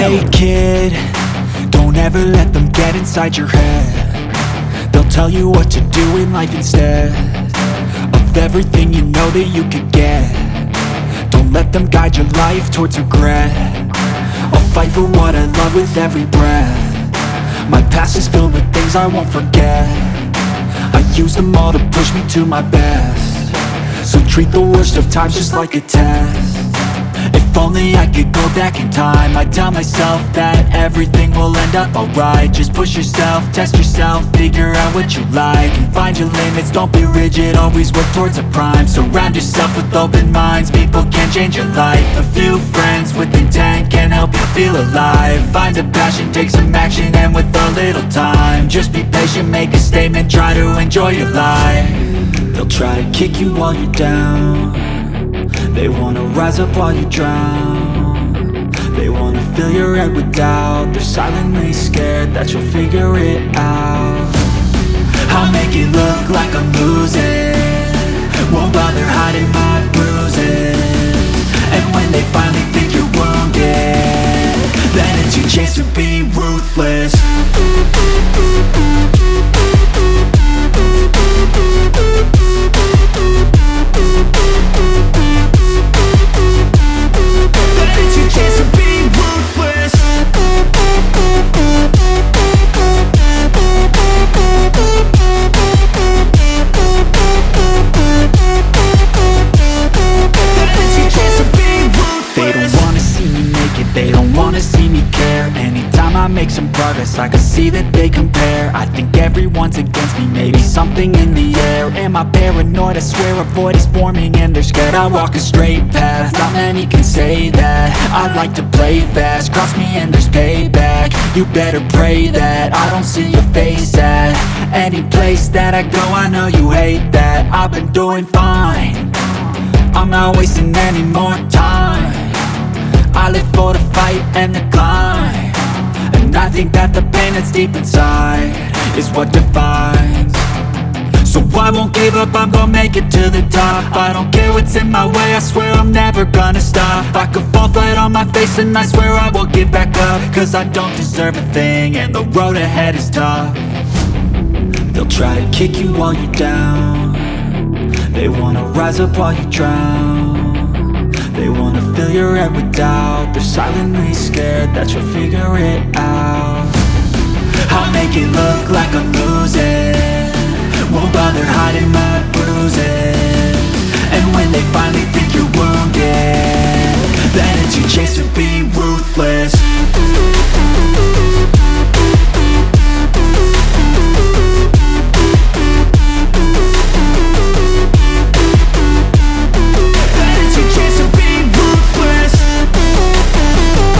Hey kid, don't ever let them get inside your head. They'll tell you what to do in life instead of everything you know that you could get. Don't let them guide your life towards regret. I'll fight for what I love with every breath. My past is filled with things I won't forget. I use them all to push me to my best. So treat the worst of times just like a test. If only I could go back in time, I'd tell myself that everything will end up alright. Just push yourself, test yourself, figure out what you like, and find your limits, don't be rigid, always work towards a prime. Surround yourself with open minds, people can change your life. A few friends with intent can help you feel alive. Find a passion, take some action, and with a little time, just be patient, make a statement, try to enjoy your life. They'll try to kick you while you're down. They wanna rise up while you drown. They wanna fill your head with doubt. They're silently scared that you'll figure it out. I'll make it look like I'm losing, won't bother hiding my bruises. And when they finally think you're wounded, then it's your chance to be ruthless. They don't wanna see me care. Anytime I make some progress, I can see that they compare. I think everyone's against me, maybe something in the air. Am I paranoid? I swear a void is forming and they're scared. I walk a straight path, not many can say that. I like to play fast, cross me and there's payback. You better pray that I don't see your face at any place that I go. I know you hate that. I've been doing fine, I'm not wasting any more time. I live for the fight and the climb, and I think that the pain that's deep inside is what defines. So I won't give up, I'm gonna make it to the top. I don't care what's in my way, I swear I'm never gonna stop. I could fall flat on my face and I swear I will get back up, cause I don't deserve a thing and the road ahead is tough. They'll try to kick you while you're down. They wanna rise up while you drown. They wanna fill your head with doubt. They're silently scared that you'll figure it out. I'll make it look like I'm losing, won't bother hiding my bruises. And when they finally think you're wounded,